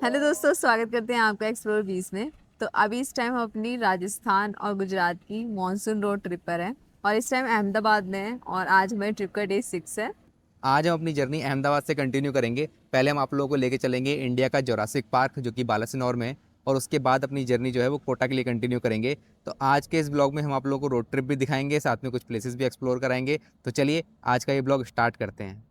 Hello दोस्तों, स्वागत करते हैं आपका एक्सप्लोर 20 में। तो अभी इस टाइम हम अपनी राजस्थान और गुजरात की मॉनसून रोड ट्रिप पर हैं और इस टाइम अहमदाबाद में हैं और आज हमारे ट्रिप का डे 6 है। आज हम अपनी जर्नी अहमदाबाद से कंटिन्यू करेंगे। पहले हम आप लोगों को लेके चलेंगे इंडिया का जोरासिक पार्क जो कि बालासिनोर में है, और उसके बाद अपनी जर्नी जो है वो कोटा के लिए कंटिन्यू करेंगे। तो आज के इस ब्लॉग में हम आप लोगों को रोड ट्रिप भी दिखाएंगे, साथ में कुछ प्लेसेस भी एक्सप्लोर कराएंगे। तो चलिए आज का ये ब्लॉग स्टार्ट करते हैं।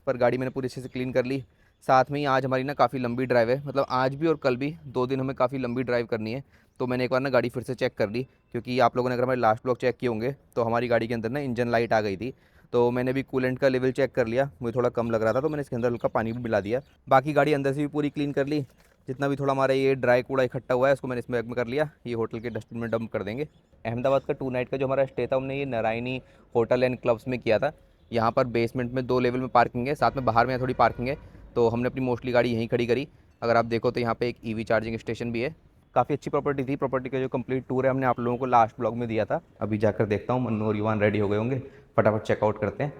पर गाड़ी मैंने पूरी अच्छे से क्लीन कर ली। साथ में ही आज हमारी ना काफ़ी लंबी ड्राइव है, मतलब आज भी और कल भी 2 दिन हमें काफ़ी लंबी ड्राइव करनी है। तो मैंने एक बार ना गाड़ी फिर से चेक कर ली, क्योंकि आप लोगों ने अगर हमारे लास्ट ब्लॉग चेक किए होंगे तो हमारी गाड़ी के अंदर ना इंजन लाइट आ गई थी। तो मैंने भी कूलेंट का लेवल चेक कर लिया, मुझे थोड़ा कम लग रहा था, तो मैंने इसके अंदर हल्का पानी भी मिला दिया। बाकी गाड़ी अंदर से भी पूरी क्लीन कर ली। जितना भी थोड़ा हमारा ये ड्राई कूड़ा इकट्ठा हुआ है उसको मैंने इस बैग में कर लिया, ये होटल के डस्टबिन में डंप कर देंगे। अहमदाबाद का 2 नाइट का जो हमारा स्टे था हमने ये नारायणी होटल एंड क्लब्स में किया था। यहाँ पर बेसमेंट में 2 लेवल में पार्किंग है, साथ में बाहर में थोड़ी पार्किंग है। तो हमने अपनी मोस्टली गाड़ी यहीं खड़ी करी। अगर आप देखो तो यहाँ पे एक ईवी चार्जिंग स्टेशन भी है। काफ़ी अच्छी प्रॉपर्टी थी। प्रॉपर्टी का जो कंप्लीट टूर है हमने आप लोगों को लास्ट ब्लॉग में दिया था। अभी जाकर देखता हूँ मन्नू और युवान रेडी हो गए होंगे, फटाफट चेकआउट करते हैं।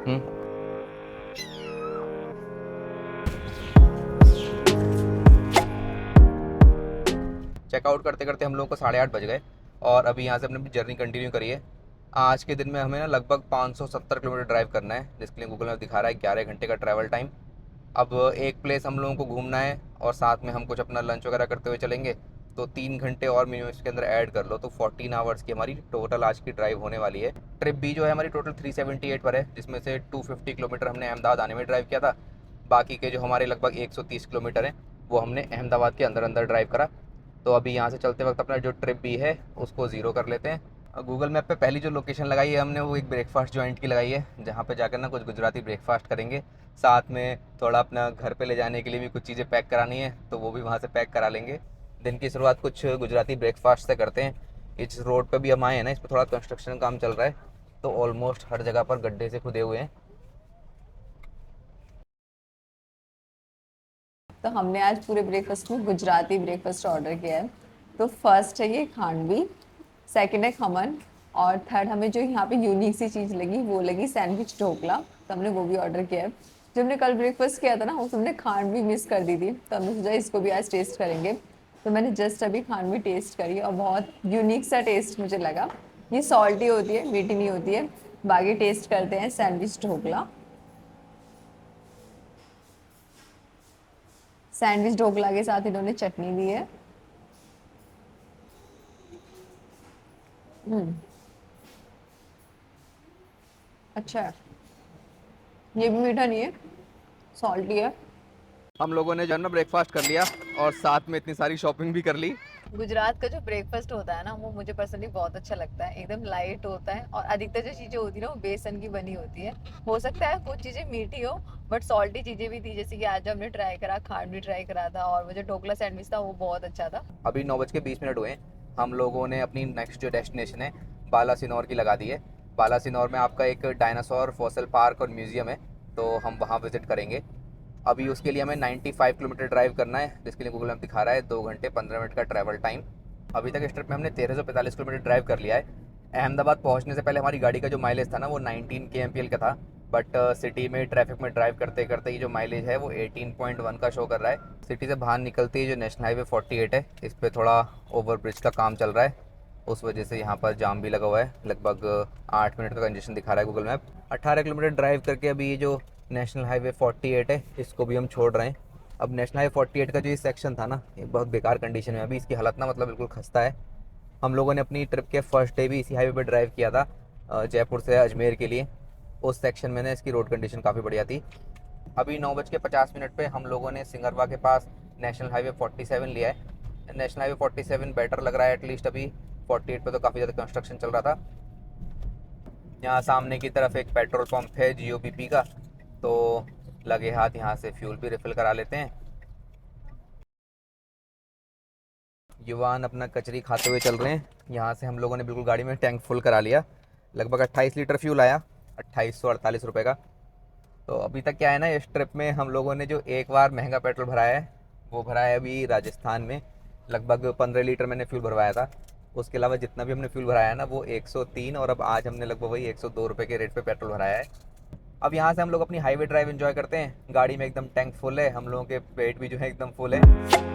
हम्म चेकआउट करते करते हम लोगों को 8:30 बज गए, और अभी यहाँ से हमने अपनी जर्नी कंटिन्यू करी है। आज के दिन में हमें ना लगभग 570 किलोमीटर ड्राइव करना है, जिसके लिए गूगल मैप दिखा रहा है 11 घंटे का ट्रैवल टाइम। अब एक प्लेस हम लोगों को घूमना है और साथ में हम कुछ अपना लंच वगैरह करते हुए चलेंगे। तो 3 घंटे और मिनिमम इसके अंदर ऐड कर लो, तो 14 आवर्स की हमारी टोटल आज की ड्राइव होने वाली है। ट्रिप भी जो है हमारी टोटल 378 पर है, जिसमें से 250 किलोमीटर हमने अहमदाबाद आने में ड्राइव किया था। बाकी के जो हमारे लगभग 130 किलोमीटर हैं वो हमने अहमदाबाद के अंदर अंदर ड्राइव करा। तो अभी यहाँ से चलते वक्त अपना जो ट्रिप भी है उसको ज़ीरो कर लेते हैं। गूगल मैप पे पहली जो लोकेशन लगाई है हमने वो एक ब्रेकफास्ट जॉइंट की लगाई है, जहाँ पे जाकर ना कुछ गुजराती ब्रेकफास्ट करेंगे। साथ में थोड़ा अपना घर पे ले जाने के लिए भी कुछ चीज़ें पैक करानी है, तो वो भी वहाँ से पैक करा लेंगे। दिन की शुरुआत कुछ गुजराती ब्रेकफास्ट से करते हैं। इस रोड पे भी हम आए हैं ना, इस पर थोड़ा कंस्ट्रक्शन काम चल रहा है, तो ऑलमोस्ट हर जगह पर गड्ढे से खुदे हुए हैं। तो हमने आज पूरे ब्रेकफास्ट में गुजराती ब्रेकफास्ट ऑर्डर किया है। तो फर्स्ट है ये खांडवी, सेकंड है खमन और थर्ड हमें जो यहाँ पे यूनिक सी चीज़ लगी वो लगी सैंडविच ढोकला, तो हमने वो भी ऑर्डर किया है। जब हमने कल ब्रेकफास्ट किया था ना उस हमने खांडवी मिस कर दी थी, तो हमने सोचा इसको भी आज टेस्ट करेंगे। तो मैंने जस्ट अभी खांडवी टेस्ट करी और बहुत यूनिक सा टेस्ट मुझे लगा। ये सॉल्टी होती है, मीठी नहीं होती है। बाकी टेस्ट करते हैं सैंडविच ढोकला। सैंडविच ढोकला के साथ इन्होंने चटनी दी है। हम्म, अच्छा है। ये भी मीठा नहीं है, सॉल्टी है। हम लोगों ने जो है ना ब्रेकफास्ट कर लिया और साथ में इतनी सारी शॉपिंग भी कर ली। गुजरात का जो ब्रेकफास्ट होता है ना वो मुझे पर्सनली बहुत अच्छा लगता है, एकदम लाइट होता है और अधिकतर जो चीजें होती है ना वो बेसन की बनी होती है। हो सकता है कुछ चीजें मीठी हो बट सॉल्टी चीजें भी थी, जैसे कि आज हमने ट्राई करा खांड भी ट्राई करा था और वो जो ढोकला सैंडविच था वो बहुत अच्छा था। अभी 9:20 हुए हैं। हम लोगों ने अपनी नेक्स्ट जो डेस्टिनेशन है बालासिनोर की लगा दी है। बालासिनोर में आपका एक डायनासोर फॉसिल पार्क और म्यूज़ियम है, तो हम वहाँ विज़िट करेंगे। अभी उसके लिए हमें 95 किलोमीटर ड्राइव करना है, जिसके लिए गूगल मैप दिखा रहा है 2 घंटे 15 मिनट का ट्रैवल टाइम। अभी तक इस ट्रिप में हमने 1345 किलोमीटर ड्राइव कर लिया है। अहमदाबाद पहुंचने से पहले हमारी गाड़ी का जो माइलेज था ना वो 19 kmpl का था, बट सिटी में ट्रैफिक में ड्राइव करते करते ये जो माइलेज है वो 18.1 का शो कर रहा है। सिटी से बाहर निकलते ही जो नेशनल हाईवे 48 है इस पर थोड़ा ओवर ब्रिज का काम चल रहा है, उस वजह से यहाँ पर जाम भी लगा हुआ है। लगभग 8 मिनट का कंजेशन दिखा रहा है गूगल मैप। 18 किलोमीटर ड्राइव करके अभी ये जो नेशनल हाईवे 48 है इसको भी हम छोड़ रहे हैं। अब नेशनल हाईवे 48 का जो ये सेक्शन था ना ये बहुत बेकार कंडीशन में, अभी इसकी हालत ना मतलब बिल्कुल खस्ता है। हम लोगों ने अपनी ट्रिप के फर्स्ट डे भी इसी हाईवे पर ड्राइव किया था, जयपुर से अजमेर के लिए। उस सेक्शन में ना इसकी रोड कंडीशन काफ़ी बढ़िया थी। अभी 9:50 पे हम लोगों ने सिंगरवा के पास नेशनल हाईवे 47 लिया है। नेशनल हाईवे 47 बेटर लग रहा है एटलीस्ट। अभी 48 पे तो काफ़ी ज़्यादा कंस्ट्रक्शन चल रहा था। यहाँ सामने की तरफ एक पेट्रोल पंप है GOPP का, तो लगे हाथ यहाँ से फ्यूल भी रिफिल करा लेते हैं। युवान अपना कचरी खाते हुए चल रहे हैं। यहाँ से हम लोगों ने बिल्कुल गाड़ी में टैंक फुल करा लिया। लगभग 28 लीटर फ्यूल आया, 2848 रुपये का। तो अभी तक क्या है ना, इस ट्रिप में हम लोगों ने जो एक बार महंगा पेट्रोल भराया है वो भरा है अभी राजस्थान में। लगभग 15 लीटर मैंने फ्यूल भरवाया था। उसके अलावा जितना भी हमने फ्यूल भराया है ना वो 103, और अब आज हमने लगभग वही 102 रुपये के रेट पे पेट्रोल भराया है। अब यहाँ से हम लोग अपनी हाईवे ड्राइव एंजॉय करते हैं। गाड़ी में एकदम टैंक फुल है, हम लोगों के पेट भी जो है एकदम फुल है।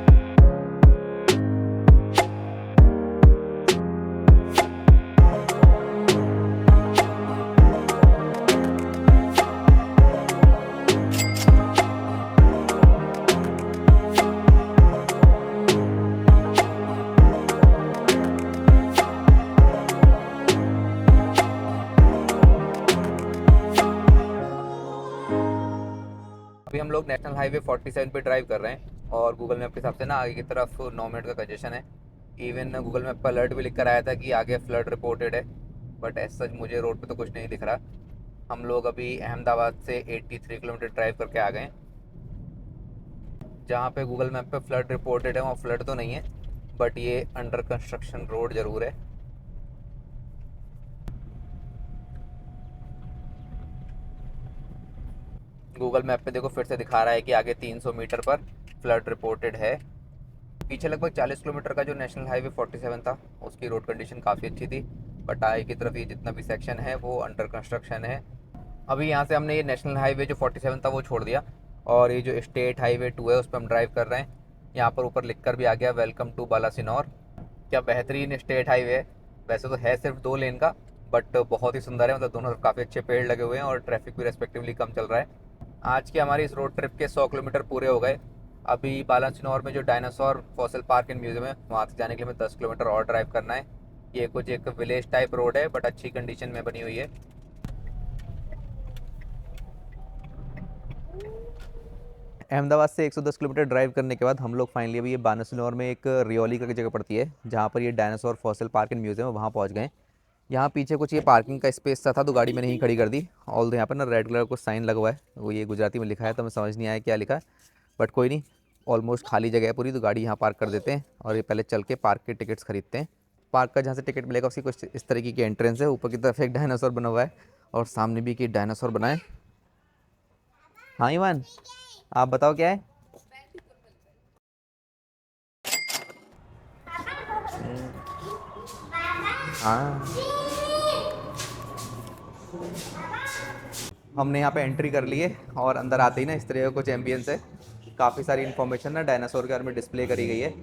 अभी हम लोग नेशनल हाईवे 47 पे ड्राइव कर रहे हैं और गूगल मैप के हिसाब से ना आगे की तरफ 9 मिनट का कंजेशन है। इवन गूगल मैप पर अलर्ट भी लिख कर आया था कि आगे फ्लड रिपोर्टेड है, बट एज सच मुझे रोड पे तो कुछ नहीं दिख रहा। हम लोग अभी अहमदाबाद से 83 किलोमीटर ड्राइव करके आ गए हैं। जहाँ पे गूगल मैप पे फ्लड रिपोर्टेड है वहाँ फ्लड तो नहीं है, बट ये अंडर कंस्ट्रक्शन रोड ज़रूर है। गूगल मैप पे देखो फिर से दिखा रहा है कि आगे 300 मीटर पर फ्लड रिपोर्टेड है। पीछे लगभग 40 किलोमीटर का जो नेशनल हाईवे 47 था उसकी रोड कंडीशन काफ़ी अच्छी थी, बट आगे की तरफ ये जितना भी सेक्शन है वो अंडर कंस्ट्रक्शन है। अभी यहाँ से हमने ये नेशनल हाईवे जो 47 था वो छोड़ दिया और ये जो स्टेट हाईवे 2 है उस पर हम ड्राइव कर रहे हैं। यहाँ पर ऊपर लिख कर भी आ गया वेलकम टू बालासिनोर। क्या बेहतरीन स्टेट हाईवे है। वैसे तो है सिर्फ 2 लेन का, बट बहुत ही सुंदर है। मतलब दोनों तरफ काफ़ी अच्छे पेड़ लगे हुए हैं और ट्रैफिक भी रेस्पेक्टिवली कम चल रहा है। आज की हमारी इस रोड ट्रिप के 100 किलोमीटर पूरे हो गए। अभी बालासिनोर में जो dinosaur fossil park and museum है वहाँ से जाने के लिए हमें 10 किलोमीटर और ड्राइव करना है। ये कुछ एक विलेज टाइप रोड है बट अच्छी कंडीशन में बनी हुई है। अहमदाबाद से 110 किलोमीटर ड्राइव करने के बाद हम लोग फाइनली अभी ये बालासिनोर में एक रियोली करके जगह पड़ती है जहाँ पर ये dinosaur fossil park and museum है, वहाँ पहुँच गए। यहाँ पीछे कुछ ये पार्किंग का स्पेस सा था तो गाड़ी मैंने यहीं खड़ी कर दी। ऑल यहाँ पर ना रेड कलर का कुछ साइन लगा हुआ है, वो ये गुजराती में लिखा है तो हमें समझ नहीं आया क्या लिखा है, बट कोई नहीं। ऑलमोस्ट खाली जगह है पूरी, तो गाड़ी यहाँ पार्क कर देते हैं और ये पहले चल के पार्क के टिकट्स खरीदते हैं। पार्क का जहाँ से टिकट मिलेगा उसकी कुछ इस तरीके की एंट्रेंस है। ऊपर की तरफ एक डायनासोर बना हुआ है और सामने भी एक डायनासोर बना है। हाँ ईवान, आप बताओ क्या है? हाँ, हमने यहाँ पे एंट्री कर ली है और अंदर आते ही ना इस तरह का कुछ एम्बियंस है। काफ़ी सारी इन्फॉर्मेशन ना डायनासोर के बारे में डिस्प्ले करी गई है।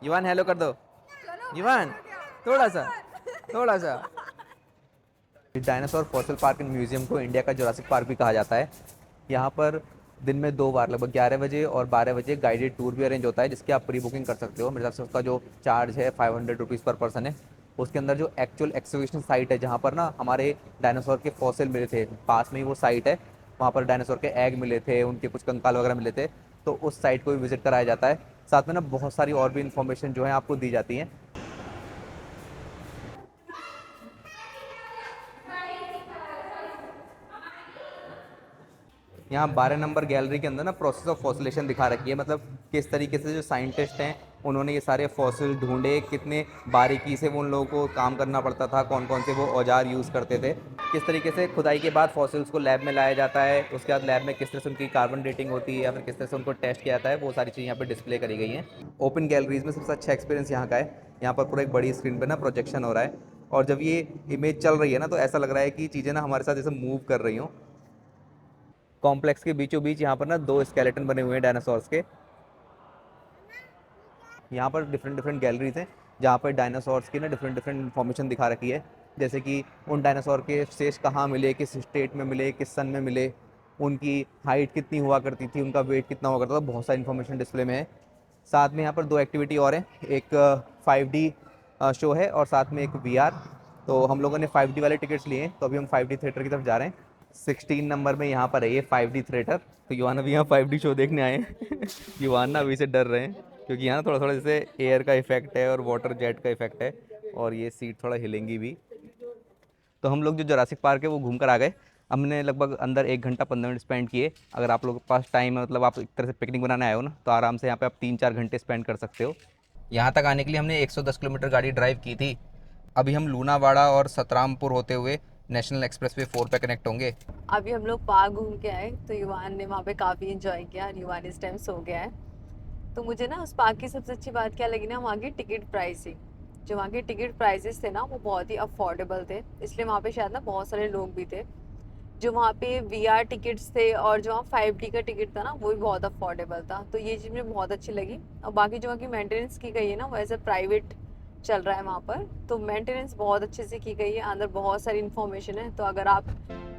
युवान हेलो कर दो। युवान थोड़ा सा थोड़ा सा। Dinosaur fossil park and museum को इंडिया का जुरासिक पार्क भी कहा जाता है। यहाँ पर दिन में 2 बार लगभग 11 बजे और 12 बजे गाइडेड टूर भी अरेंज होता है जिसकी आप प्री बुकिंग कर सकते हो। मेरे हिसाब से उसका जो चार्ज है 500 रुपीज़ पर पर्सन है। उसके अंदर जो एक्चुअल एक्सिबिशन साइट है जहाँ पर ना हमारे डायनासोर के फॉसिल मिले थे, पास में ही वो साइट है। वहाँ पर डायनासोर के एग मिले थे, उनके कुछ कंकाल वगैरह मिले थे, तो उस साइट को भी विजिट कराया जाता है। साथ में ना बहुत सारी और भी इन्फॉर्मेशन जो है आपको दी जाती हैं। यहाँ 12 नंबर गैलरी के अंदर ना प्रोसेस ऑफ फॉसिलेशन दिखा रखी है, मतलब किस तरीके से जो साइंटिस्ट हैं उन्होंने ये सारे फॉसिल ढूंढे, कितने बारीकी से वो उन लोगों को काम करना पड़ता था, कौन कौन से वो औजार यूज़ करते थे, किस तरीके से खुदाई के बाद फॉसिल्स को लैब में लाया जाता है, उसके बाद लैब में किस तरह से उनकी कार्बन डेटिंग होती है या फिर किस तरह से उनको टेस्ट किया जाता है, वो सारी चीज़ें यहाँ पर डिस्प्ले करी गई हैं। ओपन गैलरीज में सबसे अच्छा एक्सपीरियंस यहाँ का है। यहाँ पर पूरा एक बड़ी स्क्रीन पर ना प्रोजेक्शन हो रहा है और जब ये इमेज चल रही है ना तो ऐसा लग रहा है कि चीज़ें ना हमारे साथ जैसे मूव कर रही हों। कॉम्प्लेक्स के बीचों बीच यहाँ पर ना 2 स्केलेटन बने हुए हैं डायनासोर्स के। यहाँ पर डिफरेंट डिफरेंट गैलरीज हैं जहाँ पर डायनासोर्स की ना डिफरेंट डिफरेंट इन्फॉर्मेशन दिखा रखी है, जैसे कि उन डायनासोर के शेष कहाँ मिले, किस स्टेट में मिले, किस सन में मिले, उनकी हाइट कितनी हुआ करती थी, उनका वेट कितना हुआ करता था, बहुत सारी इन्फॉर्मेशन डिस्प्ले में है। साथ में यहाँ पर 2 एक्टिविटी और हैं, एक 5D शो है और साथ में एक VR। तो हम लोगों ने 5D वाले टिकट्स लिए हैं तो अभी हम 5D थिएटर की तरफ जा रहे हैं। 16 नंबर में यहाँ पर है ये 5D थिएटर। तो युवान अभी यहाँ 5D शो देखने आए हैं। युवान ना अभी से डर रहे हैं क्योंकि यहाँ थोड़ा थोड़ा जैसे एयर का इफेक्ट है और वाटर जेट का इफेक्ट है और ये सीट थोड़ा हिलेंगी भी। तो हम लोग जो जुरासिक पार्क है वो घूम कर आ गए। हमने लगभग अंदर 1 घंटा 15 मिनट स्पेंड किए। अगर आप लोगों के पास टाइम है, मतलब आप एक तरह से पिकनिक बनाने आए हो ना, तो आराम से यहाँ पे आप 3-4 घंटे स्पेंड कर सकते हो। यहाँ तक आने के लिए हमने 110 किलोमीटर गाड़ी ड्राइव की थी। अभी हम लूनावाड़ा और सतरामपुर होते हुए नेशनल एक्सप्रेसवे 4 पे कनेक्ट होंगे। अभी हम लोग पार्क घूम के आए, तो युवान ने वहाँ पे काफ़ी इंजॉय किया और युवान इस टाइम सो गया है। तो मुझे ना उस पार्क की सबसे अच्छी बात क्या लगी ना, वहाँ की टिकट प्राइसिंग। जो वहाँ के टिकट प्राइसेस थे ना, वो बहुत ही अफोर्डेबल थे, इसलिए वहाँ पे शायद ना बहुत सारे लोग भी थे। जो वहाँ पे वीआर टिकट्स थे और जो वहाँ 5D का टिकट था ना, वो भी बहुत अफोर्डेबल था। तो ये चीज़ मुझे बहुत अच्छी लगी। और बाकी जो वहाँ की मेंटेनेंस की गई है ना, वो ऐसे प्राइवेट चल रहा है वहाँ पर, तो मेंटेनेंस बहुत अच्छे से की गई है। अंदर बहुत सारी इन्फॉर्मेशन है, तो अगर आप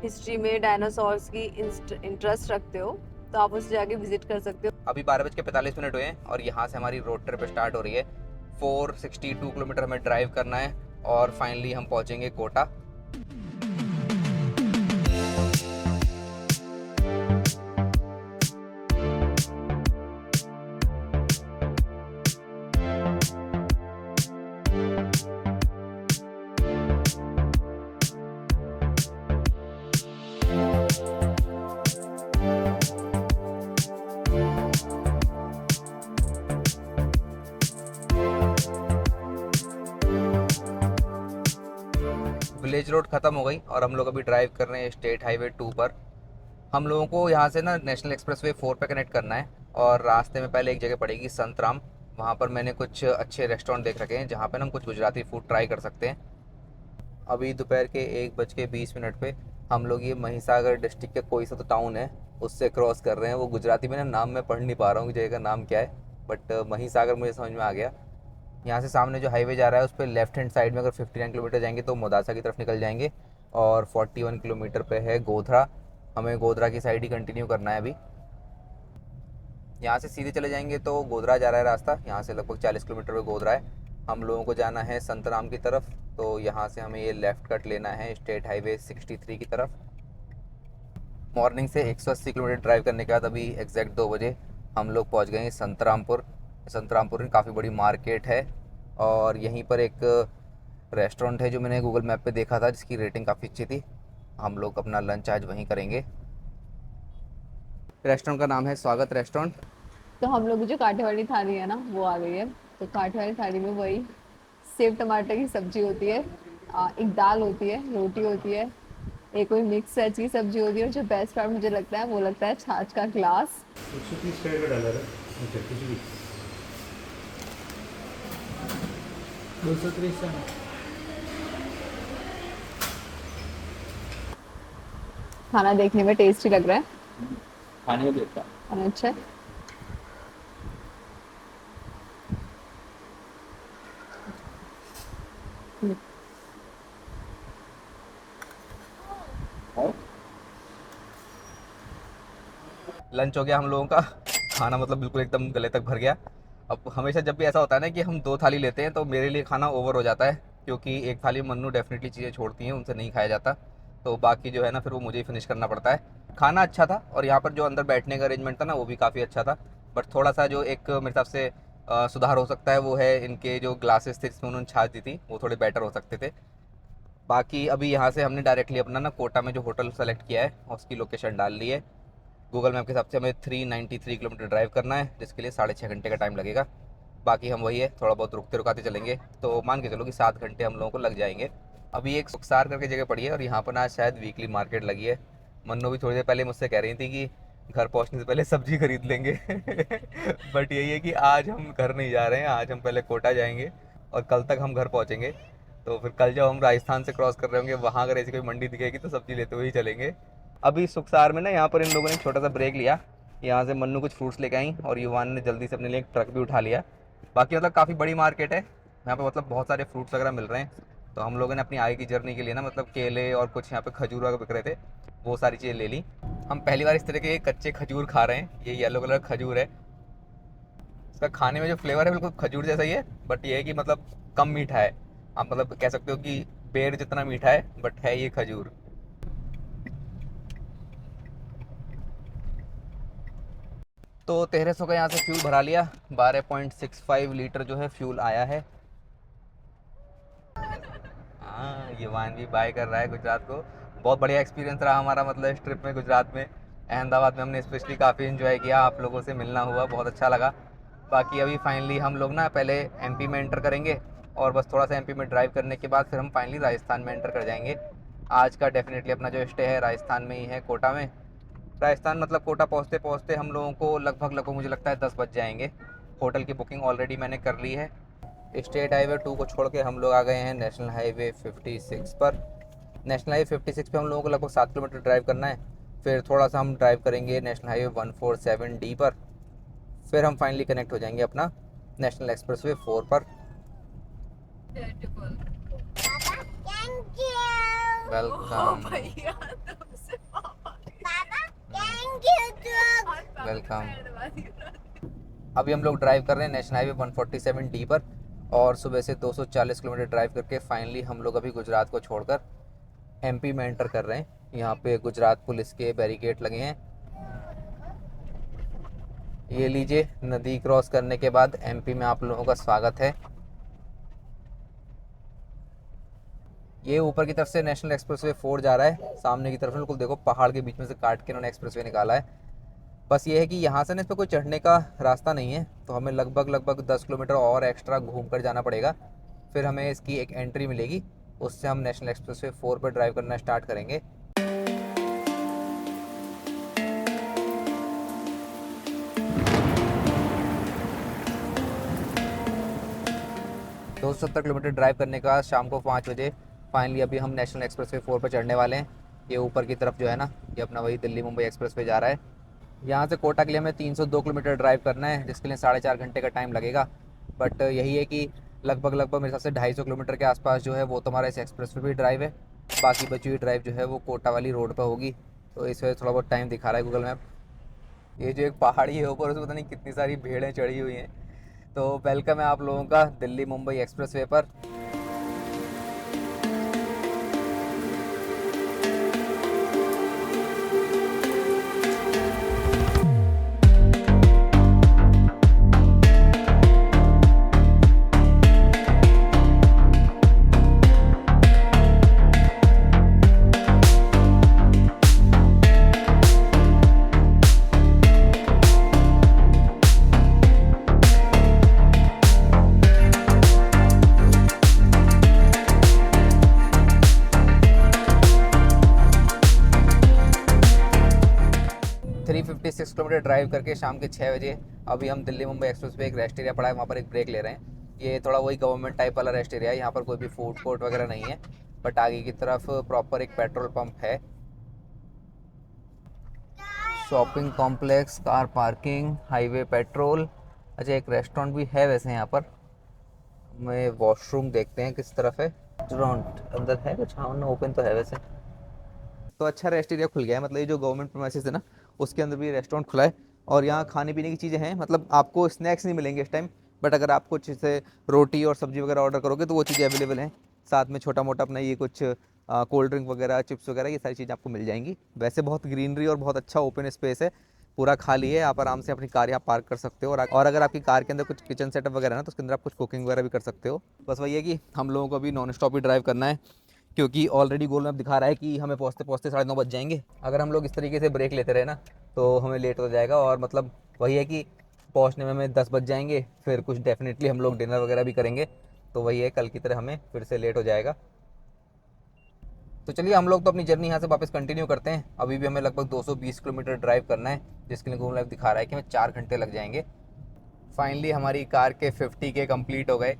हिस्ट्री में डायनासोर्स की इंटरेस्ट रखते हो तो आप उसे जाके विजिट कर सकते हो। अभी 12:45 हुए हैं और यहाँ से हमारी रोड ट्रिप स्टार्ट हो रही है। 462 किलोमीटर हमें ड्राइव करना है और फाइनली हम पहुँचेंगे कोटा। विलेज रोड ख़त्म हो गई और हम लोग अभी ड्राइव कर रहे हैं स्टेट हाईवे 2 पर। हम लोगों को यहाँ से ना नेशनल एक्सप्रेसवे 4 पे कनेक्ट करना है और रास्ते में पहले एक जगह पड़ेगी संतराम। वहाँ पर मैंने कुछ अच्छे रेस्टोरेंट देख रखे हैं जहाँ पे ना हम कुछ गुजराती फूड ट्राई कर सकते हैं। अभी दोपहर के 1:20 पे हम लोग ये महिसागर डिस्ट्रिक्ट के कोई सा तो टाउन है उससे क्रॉस कर रहे हैं। वो गुजराती में ना नाम मैं पढ़ नहीं पा रहा हूँ कि जगह का नाम क्या है, बट महिसागर मुझे समझ में आ गया। यहाँ से सामने जो हाईवे जा रहा है उस पर लेफ्ट हैंड साइड में अगर 59 किलोमीटर जाएंगे तो मोदासा की तरफ निकल जाएंगे और 41 किलोमीटर पे है गोधरा। हमें गोधरा की साइड ही कंटिन्यू करना है अभी। यहाँ से सीधे चले जाएंगे तो गोधरा जा रहा है रास्ता, यहाँ से लगभग 40 किलोमीटर पे गोधरा है। हम लोगों को जाना है संतराम की तरफ, तो यहाँ से हमें ये लेफ़्ट कट लेना है स्टेट हाईवे 63 की तरफ। मॉर्निंग से 180 किलोमीटर ड्राइव करने के बाद अभी एग्जैक्ट 2 बजे हम लोग पहुँच गए हैं संतरामपुर। संतरामपुर में काफ़ी बड़ी मार्केट है और यहीं पर एक रेस्टोरेंट है जो मैंने गूगल मैप पे देखा था जिसकी रेटिंग काफ़ी अच्छी थी। हम लोग अपना लंच आज वहीं करेंगे। रेस्टोरेंट का नाम है स्वागत रेस्टोरेंट। तो हम लोग की जो कांठे वाली थाली है ना, वो आ गई है। तो कांठे वाली थाली में वही सेव टमाटर की सब्जी होती है, एक दाल होती है, रोटी होती है, एक कोई मिक्स वेज की सब्जी होती है, और जो बेस्ट पार्ट मुझे लगता है वो लगता है छाछ का ग्लास। 130 का डाला है। अच्छा कुछ भी 230 का खाना देखने में टेस्टी लग रहा है खाने में देता और अच्छा है। और लंच हो गया हम लोगों का। खाना मतलब बिल्कुल एकदम गले तक भर गया। अब हमेशा जब भी ऐसा होता है ना कि हम 2 थाली लेते हैं तो मेरे लिए खाना ओवर हो जाता है, क्योंकि एक थाली में मन्नू डेफिनेटली चीज़ें छोड़ती हैं, उनसे नहीं खाया जाता। तो बाकी जो है ना फिर वो मुझे ही फिनिश करना पड़ता है। खाना अच्छा था और यहाँ पर जो अंदर बैठने का अरेंजमेंट था ना वो भी काफ़ी अच्छा था। बट थोड़ा सा जो एक मेरे हिसाब से सुधार हो सकता है वो है इनके जो ग्लासेस थे जिसमें उन्होंने छाछ दी थी वो थोड़े बेटर हो सकते थे। बाकी अभी यहाँ से हमने डायरेक्टली अपना ना कोटा में जो होटल सेलेक्ट किया है उसकी लोकेशन डाल ली है। गूगल मैप के हिसाब से हमें 393 किलोमीटर ड्राइव करना है जिसके लिए 6.5 घंटे का टाइम लगेगा। बाकी हम वही है थोड़ा बहुत रुकते रुकाते चलेंगे, तो मान के चलो कि 7 घंटे हम लोगों को लग जाएंगे। अभी एक सुखसार करके जगह पड़ी है और यहाँ पर ना शायद वीकली मार्केट लगी है। मन्नू भी थोड़ी देर पहले मुझसे कह रही थी कि घर पहुँचने से पहले सब्जी खरीद लेंगे। बट यही है कि आज हम घर नहीं जा रहे हैं, आज हम पहले कोटा जाएंगे और कल तक हम घर पहुँचेंगे। तो फिर कल जब हम राजस्थान से क्रॉस कर रहे होंगे वहाँ अगर ऐसी कोई मंडी दिखेगी तो सब्जी लेते हुए ही चलेंगे। अभी सुखसार में ना यहाँ पर इन लोगों ने एक छोटा सा ब्रेक लिया। यहाँ से मन्नू कुछ फ्रूट्स लेके आई और युवान ने जल्दी से अपने लिए एक ट्रक भी उठा लिया। बाकी मतलब काफ़ी बड़ी मार्केट है यहाँ पे, मतलब बहुत सारे फ्रूट्स वगैरह मिल रहे हैं। तो हम लोगों ने अपनी आगे की जर्नी के लिए ना मतलब केले और कुछ यहाँ पे खजूर वगैरह बिक रहे थे, वो सारी चीज़ें ले ली। हम पहली बार इस तरह के कच्चे खजूर खा रहे हैं। ये येलो कलर खजूर है, इसका खाने में जो फ्लेवर है बिल्कुल खजूर जैसा ही है, बट ये है कि मतलब कम मीठा है। आप मतलब कह सकते हो कि पेड़ जितना मीठा है, बट है ये खजूर। तो 1300 का यहाँ से फ्यूल भरा लिया, 12.65 लीटर जो है फ्यूल आया है। हाँ ये वाहन भी बाय कर रहा है गुजरात को। बहुत बढ़िया एक्सपीरियंस रहा हमारा, मतलब इस ट्रिप में गुजरात में अहमदाबाद में हमने स्पेशली काफ़ी इन्जॉय किया, आप लोगों से मिलना हुआ, बहुत अच्छा लगा। बाकी अभी फाइनली हम लोग ना पहले एमपी में एंटर करेंगे और बस थोड़ा सा एमपी में ड्राइव करने के बाद फिर हम फाइनली राजस्थान में एंटर कर जाएंगे। आज का डेफिनेटली अपना जो स्टे है राजस्थान में ही है, कोटा में। राजस्थान मतलब कोटा पहुँचते पहुँचते हम लोगों को लगभग मुझे लगता है 10 बज जाएंगे। होटल की बुकिंग ऑलरेडी मैंने कर ली है। स्टेट हाईवे 2 को छोड़ के हम लोग आ गए हैं नेशनल हाईवे 56 पर। नेशनल हाईवे 56 पे हम लोगों को लगभग 7 किलोमीटर ड्राइव करना है। फिर थोड़ा सा हम ड्राइव करेंगे नेशनल हाईवे 147D पर। फिर हम फाइनली कनेक्ट हो जाएंगे अपना नेशनल एक्सप्रेसवे 4 पर। Welcome welcome. अभी हम लोग ड्राइव कर रहे हैं नेशनल हाईवे 147D पर और सुबह से 240 किलोमीटर ड्राइव करके फाइनली हम लोग अभी गुजरात को छोड़कर एमपी में एंटर कर रहे हैं। यहाँ पे गुजरात पुलिस के बैरिकेड लगे हैं। ये लीजिए, नदी क्रॉस करने के बाद एमपी में आप लोगों का स्वागत है। ये ऊपर की तरफ से नेशनल एक्सप्रेसवे 4 जा रहा है। सामने की तरफ बिल्कुल देखो, पहाड़ के बीच में से काट के इन्होंने एक्सप्रेसवे निकाला है। बस ये है कि यहाँ से ना इस पर कोई चढ़ने का रास्ता नहीं है, तो हमें लगभग 10 किलोमीटर और एक्स्ट्रा घूम कर जाना पड़ेगा। फिर हमें इसकी एक एंट्री मिलेगी, उससे हम नेशनल एक्सप्रेसवे 4 पर ड्राइव करना स्टार्ट करेंगे। 270 किलोमीटर ड्राइव करने के बाद शाम को 5 बजे फाइनली अभी हम नेशनल एक्सप्रेसवे 4 पर चढ़ने वाले हैं। ये ऊपर की तरफ जो है ना, ये अपना वही दिल्ली मुंबई एक्सप्रेसवे जा रहा है। यहाँ से कोटा के लिए हमें 302 किलोमीटर ड्राइव करना है, जिसके लिए 4.5 घंटे का टाइम लगेगा। बट यही है कि लगभग मेरे हिसाब से 250 किलोमीटर के आसपास जो है वो तुम्हारा इस एक्सप्रेस पे भी ड्राइव है। बाकी बची हुई ड्राइव जो है वो कोटा वाली रोड पर होगी, तो इस वजह से थोड़ा बहुत टाइम दिखा रहा है गूगल मैप। ये जो एक पहाड़ी है ऊपर, उसमें पता नहीं कितनी सारी भीड़ें चढ़ी हुई हैं। तो वेलकम है आप लोगों का दिल्ली मुंबई एक्सप्रेसवे पर। सिक्स किलोमीटर ड्राइव करके शाम के 6 बजे अभी हम दिल्ली मुंबई एक्सप्रेस पे एक रेस्ट एरिया पड़ा है, वहाँ पर एक ब्रेक ले रहे हैं। ये थोड़ा वही गवर्नमेंट टाइप वाला रेस्ट एरिया है, यहाँ पर कोई भी फूड कोर्ट वगैरह नहीं है, बट आगे की तरफ प्रॉपर एक पेट्रोल पंप है। Shopping complex, car parking, highway petrol. अच्छा, एक रेस्टोरेंट भी है वैसे यहाँ पर। मैं वॉशरूम देखते हैं किस तरफ है। रेस्टोरेंट अंदर है कुछ? हाँ, ओपन तो है वैसे। तो अच्छा रेस्ट एरिया खुल गया है, मतलब ये जो गवर्नमेंट प्रीमाइसेस है ना, उसके अंदर भी रेस्टोरेंट खुला है। और यहाँ खाने पीने की चीज़ें हैं, मतलब आपको स्नैक्स नहीं मिलेंगे इस टाइम, बट अगर आप कुछ जैसे रोटी और सब्जी वगैरह ऑर्डर करोगे तो वो चीज़ें अवेलेबल हैं। साथ में छोटा मोटा अपना ये कुछ कोल्ड ड्रिंक वगैरह, चिप्स वगैरह, ये सारी चीज़ें आपको मिल जाएंगी। वैसे बहुत ग्रीनरी और बहुत अच्छा ओपन स्पेस है, पूरा खाली है। आप आराम से अपनी कार यहाँ पार्क कर सकते हो। और अगर आपकी कार के अंदर कुछ किचन सेटअप वगैरह है ना, तो उसके अंदर आप कुछ कुकिंग वगैरह भी कर सकते हो। बस वही है कि हम लोगों को अभी नॉन स्टॉप ही ड्राइव करना है, क्योंकि ऑलरेडी गूगल मैप दिखा रहा है कि हमें पहुँचते पहुँचते 9:30 बज जाएंगे। अगर हम लोग इस तरीके से ब्रेक लेते रहे ना, तो हमें लेट हो जाएगा। और मतलब वही है कि पहुँचने में हमें 10 बज जाएंगे। फिर कुछ डेफिनेटली हम लोग डिनर वगैरह भी करेंगे, तो वही है, कल की तरह हमें फिर से लेट हो जाएगा। तो चलिए हम लोग तो अपनी जर्नी यहाँ से वापस कंटिन्यू करते हैं। अभी भी हमें लगभग 220 किलोमीटर ड्राइव करना है, जिसके लिए गूगल मैप दिखा रहा है कि हमें 4 घंटे लग जाएंगे। फाइनली हमारी कार के 50K कंप्लीट हो गए।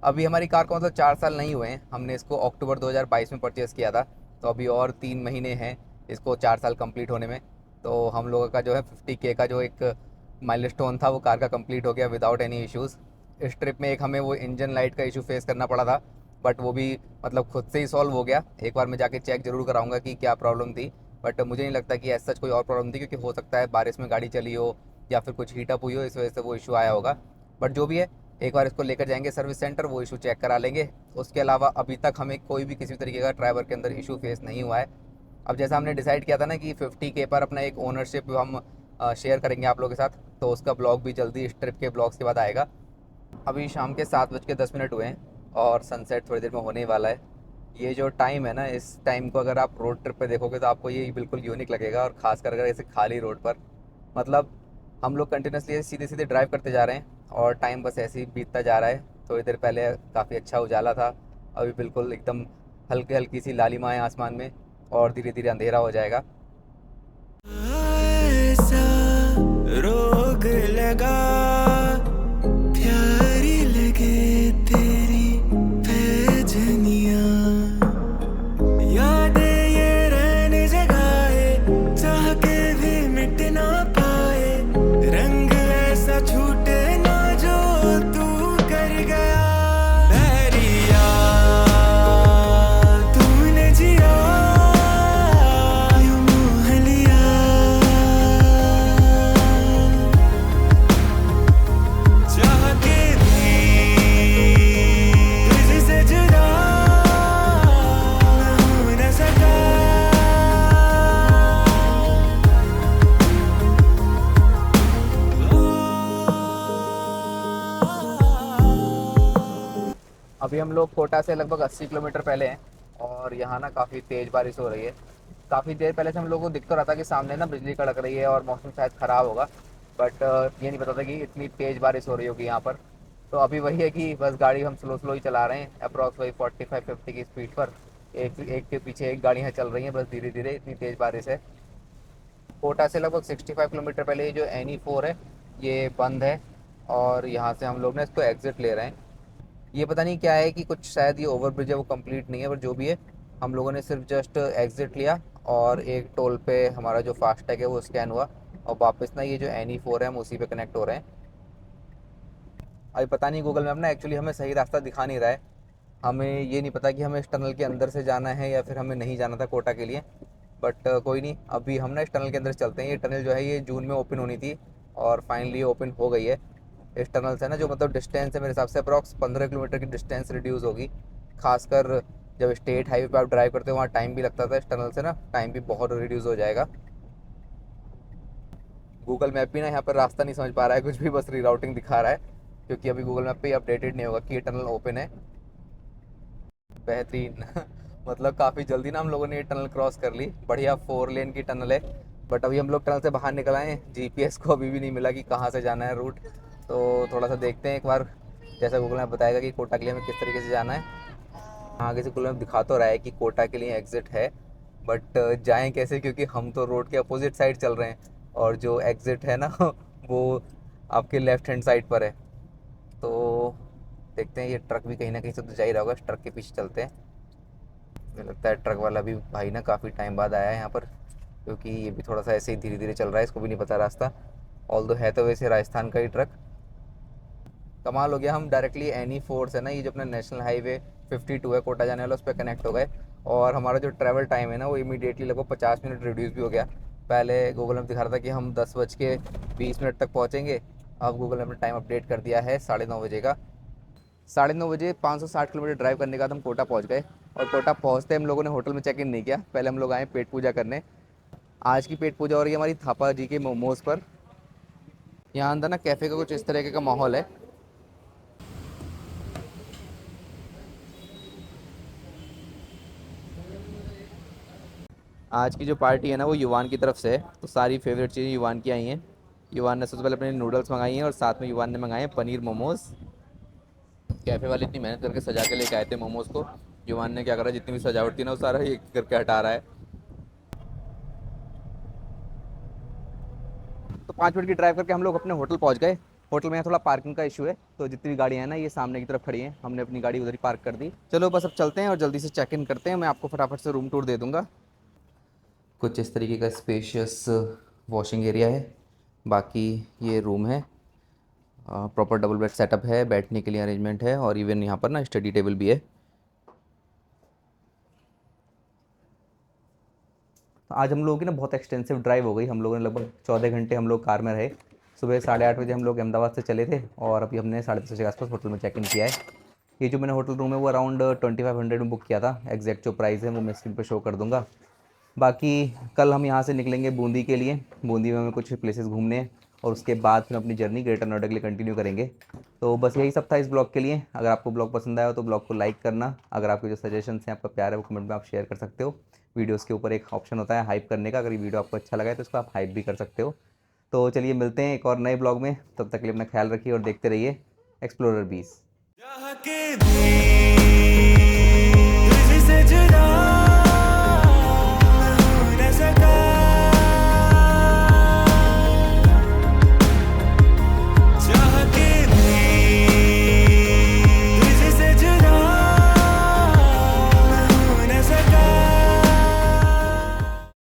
अभी हमारी कार को मतलब 4 साल नहीं हुए हैं, हमने इसको अक्टूबर 2022 में परचेज़ किया था, तो अभी और 3 महीने हैं इसको 4 साल कंप्लीट होने में। तो हम लोगों का जो है 50K का जो एक माइलस्टोन था वो कार का कंप्लीट हो गया विदाउट एनी इश्यूज़। इस ट्रिप में एक हमें वो इंजन लाइट का इशू फेस करना पड़ा था, बट वो भी मतलब खुद से ही सॉल्व हो गया। एक बार मैं जाके चेक जरूर कराऊंगा कि क्या प्रॉब्लम थी, बट मुझे नहीं लगता कि ऐसा कोई और प्रॉब्लम थी, क्योंकि हो सकता है बारिश में गाड़ी चली हो या फिर कुछ हीटअप हुई हो, इस वजह से वो इशू आया होगा। बट जो भी है, एक बार इसको लेकर जाएंगे सर्विस सेंटर, वो इशू चेक करा लेंगे। उसके अलावा अभी तक हमें कोई भी किसी तरीके का ड्राइवर के अंदर इशू फेस नहीं हुआ है। अब जैसा हमने डिसाइड किया था ना कि 50K पर अपना एक ओनरशिप हम शेयर करेंगे आप लोगों के साथ, तो उसका ब्लॉग भी जल्दी इस ट्रिप के ब्लॉग्स के बाद आएगा। अभी शाम के 7:10 हुए हैं और सनसेट थोड़ी देर में होने वाला है। ये जो टाइम है ना, इस टाइम को अगर आप रोड ट्रिप पे देखोगे तो आपको ये बिल्कुल यूनिक लगेगा, और ख़ासकर अगर ऐसे खाली रोड पर। मतलब हम लोग कंटिन्यूसली सीधे सीधे ड्राइव करते जा रहे हैं और टाइम बस ऐसे ही बीतता जा रहा है। थोड़ी देर पहले काफ़ी अच्छा उजाला था, अभी बिल्कुल एकदम हल्की हल्की सी लालिमा है आसमान में, और धीरे धीरे अंधेरा हो जाएगा। ऐसा रोग लगा प्यारी लगे तेरी पैजनियां, यादें ये रहने जगाए चाह के भी मिट ना पाए, रंग ऐसा छूटे ना जो तू कर गया। बहरिया तूने जिया यूं मोह लिया, चाह के भी तुझसे जुदा मैं हो न सका। अभी हम लोग कोटा से लगभग 80 किलोमीटर पहले हैं, और यहाँ ना काफ़ी तेज़ बारिश हो रही है। काफ़ी देर पहले से हम लोगों को दिख तो रहा था कि सामने ना बिजली कड़क रही है और मौसम शायद ख़राब होगा, बट ये नहीं पता था कि इतनी तेज़ बारिश हो रही होगी यहाँ पर। तो अभी वही है कि बस गाड़ी हम स्लो स्लो ही चला रहे हैं, अप्रॉक्स वही 45-50 की स्पीड पर, एक के पीछे एक गाड़ियाँ चल रही हैं बस धीरे धीरे, इतनी तेज़ बारिश है। कोटा से लगभग 65 किलोमीटर पहले ये जो NE4 है ये बंद है, और यहाँ से हम लोग ना इसको एग्ज़िट ले रहे हैं। ये पता नहीं क्या है कि कुछ शायद ये ओवरब्रिज है वो कंप्लीट नहीं है, पर जो भी है हम लोगों ने सिर्फ जस्ट एग्ज़िट लिया, और एक टोल पे हमारा जो फास्टैग है वो स्कैन हुआ, और वापस ना ये जो NE4 है हम उसी पे कनेक्ट हो रहे हैं। अभी पता नहीं गूगल मैप ना एक्चुअली हमें सही रास्ता दिखा नहीं रहा है, हमें ये नहीं पता कि हमें इस टनल के अंदर से जाना है या फिर हमें नहीं जाना था कोटा के लिए, बट कोई नहीं, अभी हम ना इस टनल के अंदर चलते हैं। ये टनल जो है ये जून में ओपन होनी थी, और फाइनली ओपन हो गई है। इस टनल से ना जो मतलब डिस्टेंस है मेरे हिसाब से अप्रॉक्स 15 किलोमीटर की डिस्टेंस रिड्यूस होगी, खासकर जब स्टेट हाईवे पे आप ड्राइव करते हो वहाँ टाइम भी लगता था, इस टनल से ना टाइम भी बहुत रिड्यूस हो जाएगा। गूगल मैप भी ना यहाँ पर रास्ता नहीं समझ पा रहा है कुछ भी, बस रीराउटिंग दिखा रहा है, क्योंकि अभी गूगल मैप पे अपडेटेड नहीं होगा कि ये टनल ओपन है। बेहतरीन मतलब काफ़ी जल्दी ना हम लोगों ने ये टनल क्रॉस कर ली, बढ़िया 4 लेन की टनल है। बट अभी हम लोग टनल से बाहर निकल आए हैं, GPS को अभी भी नहीं मिला कि कहाँ से जाना है रूट, तो थोड़ा सा देखते हैं एक बार, जैसा गूगल मैप बताएगा कि कोटा के लिए हमें किस तरीके से जाना है। आगे से गूगल मैप दिखा तो रहा है कि कोटा के लिए एग्ज़िट है, बट जाएँ कैसे, क्योंकि हम तो रोड के अपोजिट साइड चल रहे हैं, और जो एग्ज़िट है ना वो आपके लेफ़्ट हैंड साइड पर है। तो देखते हैं, ये ट्रक भी कहीं ना कहीं से तो जा ही रहा होगा, इस ट्रक के पीछे चलते हैं। मुझे लगता है ट्रक वाला भी भाई ना काफ़ी टाइम बाद आया है यहाँ पर, क्योंकि ये भी थोड़ा सा ऐसे ही धीरे धीरे चल रहा है, इसको भी नहीं पता रास्ता, ऑल्दो है तो वैसे राजस्थान का ही ट्रक। कमाल हो गया, हम डायरेक्टली NE4 से ना ये जो अपना नेशनल हाईवे 52 है कोटा जाने वाला, उस पर कनेक्ट हो गए, और हमारा जो ट्रैवल टाइम है ना वो इमीडिएटली लगभग 50 मिनट रिड्यूस भी हो गया। पहले गूगल मैप दिखा रहा था कि हम 10:20 तक पहुँचेंगे, अब गूगल मैप ने टाइम अपडेट कर दिया है 9:30 बजे का। 9:30 बजे 560 किलोमीटर ड्राइव करने के बाद हम कोटा पहुंच गए, और कोटा पहुंचते हम लोगों ने होटल में चेक इन नहीं किया, पहले हम लोग आए पेट पूजा करने। आज की पेट पूजा हो रही है हमारी थापा जी के मोमोज़ पर। यहाँ अंदर ना कैफ़े का कुछ इस तरीके का माहौल है। आज की जो पार्टी है ना वो युवान की तरफ से है, तो सारी फेवरेट चीज़ें युवान की आई हैं। युवान ने सबसे पहले अपने नूडल्स मंगाई हैं, और साथ में युवान ने मंगाए हैं पनीर मोमोज़। कैफ़े वाले इतनी मेहनत करके सजा के लेके आए थे मोमोज़ को, युवान ने क्या करा, जितनी भी सजावट थी ना वो सारा ये करके हटा रहा है। तो 5 मिनट की ड्राइव करके हम लोग अपने होटल पहुंच गए। होटल में यहाँ थोड़ा पार्किंग का इशू है, तो जितनी भी गाड़ियाँ हैं ना ये सामने की तरफ खड़ी हैं, हमने अपनी गाड़ी उधर ही पार्क कर दी। चलो बस अब चलते हैं और जल्दी से चेक इन करते हैं, मैं आपको फटाफट से रूम टूर दे दूँगा। कुछ इस तरीके का स्पेशियस वॉशिंग एरिया है, बाकी ये रूम है, प्रॉपर डबल बेड सेटअप है, बैठने के लिए अरेंजमेंट है, और इवन यहाँ पर ना स्टडी टेबल भी है। आज हम लोगों की ना बहुत एक्सटेंसिव ड्राइव हो गई, हम लोगों ने लगभग 14 घंटे हम लोग कार में रहे। सुबह 8:30 बजे हम लोग अहमदाबाद से चले थे, और अभी हमने 10:30 के आसपास होटल में चेक इन किया है। ये जो मैंने होटल रूम है वो अराउंड 2500 में बुक किया था, एग्जैक्ट जो प्राइस है वो मैं स्क्रीन पर शो कर दूँगा। बाकी कल हम यहाँ से निकलेंगे बूंदी के लिए, बूंदी में हमें कुछ प्लेसेस घूमने हैं, और उसके बाद फिर अपनी जर्नी ग्रेटर नोएडा के लिए कंटिन्यू करेंगे। तो बस यही सब था इस ब्लॉग के लिए। अगर आपको ब्लॉग पसंद आया हो तो ब्लॉग को लाइक करना, अगर आपके जो सजेशंस हैं, आपका प्यार है, वो कमेंट में आप शेयर कर सकते हो। वीडियोस के ऊपर एक ऑप्शन होता है हाइप करने का, अगर ये वीडियो आपको अच्छा लगा है तो इसको आप हाइप भी कर सकते हो। तो चलिए मिलते हैं एक और नए ब्लॉग में, तब तक के लिए अपना ख्याल रखिए और देखते रहिए एक्सप्लोरर 20। के भी